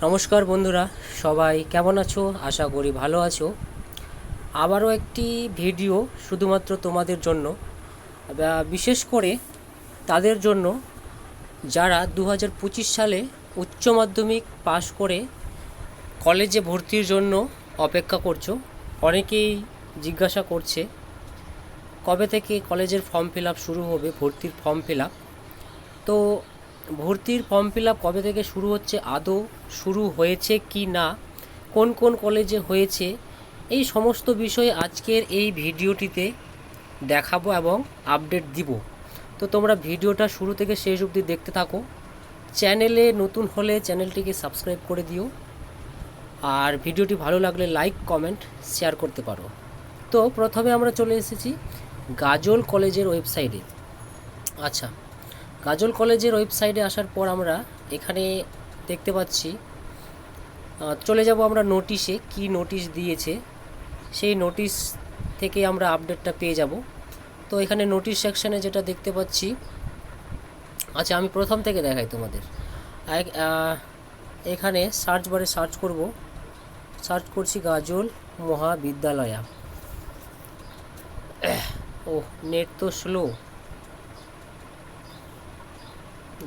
নমস্কার বন্ধুরা, সবাই কেমন আছো? আশা করি ভালো আছো। আবারও একটি ভিডিও শুধুমাত্র তোমাদের জন্য, বিশেষ করে তাদের জন্য যারা 2025 সালে উচ্চ মাধ্যমিক পাশ করে কলেজে ভর্তির জন্য অপেক্ষা করছো। অনেকেই জিজ্ঞাসা করছে কবে থেকে কলেজের ফর্ম ফিল আপ শুরু হবে, ভর্তির ফর্ম ফিল আপ। তো ভর্তির ফর্ম ফিল আপ কবে থেকে শুরু হচ্ছে, আদৌ শুরু হয়েছে কি না, কোন কোন কলেজে হয়েছে, এই সমস্ত বিষয়ে আজকের এই ভিডিওটিতে দেখাবো এবং আপডেট দিব। তো তোমরা ভিডিওটা শুরু থেকে শেষ অবধি দেখতে থাকো। চ্যানেলে নতুন হলে চ্যানেলটিকে সাবস্ক্রাইব করে দিও, আর ভিডিওটি ভালো লাগলে লাইক কমেন্ট শেয়ার করতে পারো। তো প্রথমে আমরা চলে এসেছি গাজল কলেজের ওয়েবসাইটে। আচ্ছা, গাজল কলেজের ওয়েবসাইটে আসার পর আমরা এখানে দেখতে পাচ্ছি, চলে যাব আমরা নোটিশে, কি নোটিশ দিয়েছে সেই নোটিশ থেকে আমরা আপডেটটা পেয়ে যাব। তো এখানে নোটিশ সেকশানে যেটা দেখতে পাচ্ছি, আচ্ছা আমি প্রথম থেকে দেখাই তোমাদের। এখানে সার্চ বারে সার্চ করছি গাজল মহাবিদ্যালয়া। ও নেট তো স্লো,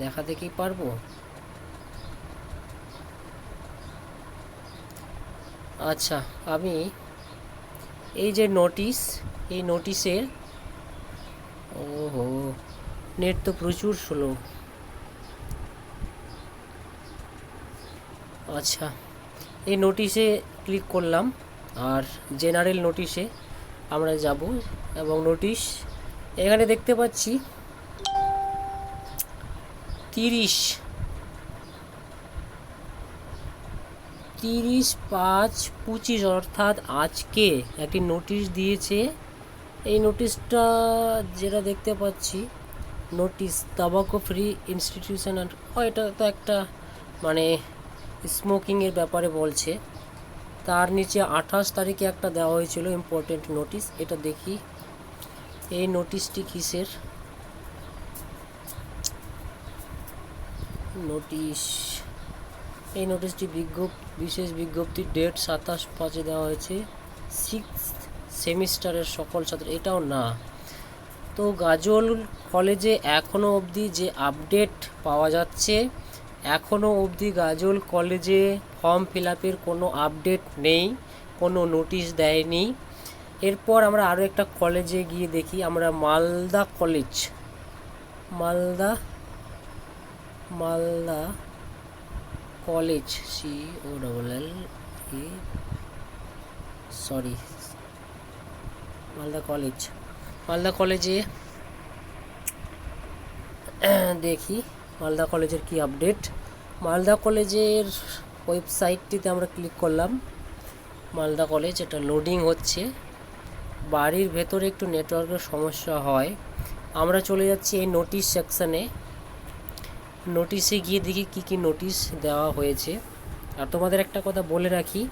দেখাতে কি পারবো? আচ্ছা, আমি এই যে নোটিশ, এই নোটিশের, ওহো নেট তো প্রচুর স্লো। আচ্ছা, এই নোটিশে ক্লিক করলাম, আর জেনারেল নোটিশে আমরা যাব এবং নোটিশ এখানে দেখতে পাচ্ছি 30/5/25 অর্থাৎ আজকে একটি নোটিশ দিয়েছে। এই নোটিশটা যেটা দেখতে পাচ্ছি, নোটিশ তাবাকো ফ্রি ইনস্টিটিউশন, অ্যান্ড এটা তো একটা মানে স্মোকিংয়ের ব্যাপারে বলছে। তার নিচে 28 তারিখে একটা দেওয়া হয়েছিল ইম্পর্টেন্ট নোটিশ। এটা দেখি এই নোটিশটি কিসের নোটিশ। এই নোটিশটি বিশেষ বিজ্ঞপ্তি, ডেট 27/5 দেওয়া হয়েছে, 6th সেমিস্টারের সকল ছাত্র। এটাও না। তো গাজল কলেজে এখনও অবধি যে আপডেট পাওয়া যাচ্ছে, এখনও অবধি গাজল কলেজে ফর্ম ফিল আপের কোনো আপডেট নেই, কোনো নোটিশ দেয়নি। এরপর আমরা আরও একটা কলেজে গিয়ে দেখি, আমরা Malda college, Malda college, COLLE, sorry, Malda কলেজে দেখি মালদা কলেজের কি আপডেট। মালদা কলেজের ওয়েবসাইটটিতে আমরা ক্লিক করলাম। মালদা কলেজ, এটা লোডিং হচ্ছে, বাড়ির ভেতরে একটু নেটওয়ার্কের সমস্যা হয়। আমরা চলে যাচ্ছি এই নোটিশ সেকশানে। নোটিশে গিয়ে দেখি কি কি নোটিশ দেওয়া হয়েছে। আর তোমাদের একটা কথা বলে রাখি,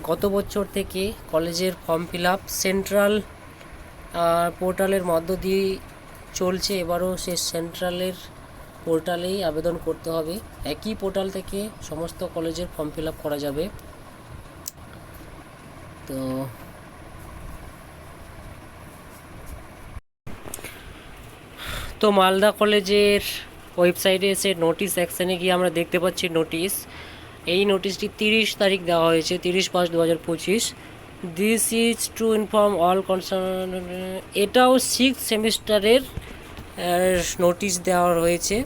গত বছর থেকে কলেজের ফর্ম ফিল আপ সেন্ট্রাল পোর্টালের মধ্য দিয়ে চলছে। এবারও সে সেন্ট্রালের পোর্টালেই আবেদন করতে হবে। একই পোর্টাল থেকে সমস্ত কলেজের ফর্ম ফিল আপ করা যাবে। তো মালদা কলেজের ওয়েবসাইটে এসে নোটিশ সেকশানে গিয়ে আমরা দেখতে পাচ্ছি নোটিশ। এই নোটিশটি 30 তারিখ দেওয়া হয়েছে, 30/5/2025। This is to inform all concern. এটাও 6th সেমিস্টারের নোটিশ দেওয়া হয়েছে।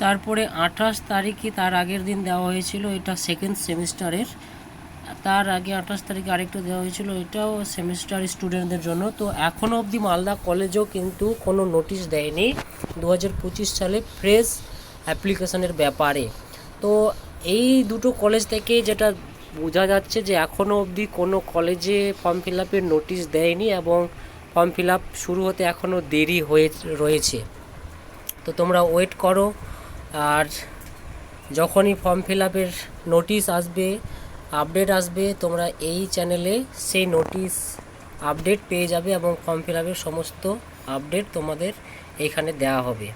তারপরে 28 তারিখে, তার আগের দিন দেওয়া হয়েছিল, এটা 2nd সেমিস্টারের। তার আগে 28 তারিখে আরেকটা দেওয়া হয়েছিল, এটাও সেমিস্টার স্টুডেন্টদের জন্য। তো এখনও অবধি মালদা কলেজও কিন্তু কোনো নোটিশ দেয়নি 2025 সালে ফ্রেশ অ্যাপ্লিকেশনের ব্যাপারে। তো এই দুটো কলেজ থেকে যেটা বোঝা যাচ্ছে যে এখনও অবধি কোনো কলেজে ফর্ম ফিল আপের নোটিশ দেয়নি এবং ফর্ম ফিল আপ শুরু হতে এখনও দেরি হয়ে রয়েছে। তো তোমরা ওয়েট করো, আর যখনই ফর্ম ফিল আপের নোটিশ আসবে, আপডেট আসবে, তোমরা এই চ্যানেলে সেই নোটিশ আপডেট পেয়ে যাবে এবং ফর্ম ফিল আপের সমস্ত আপডেট তোমাদের এইখানে দেওয়া হবে।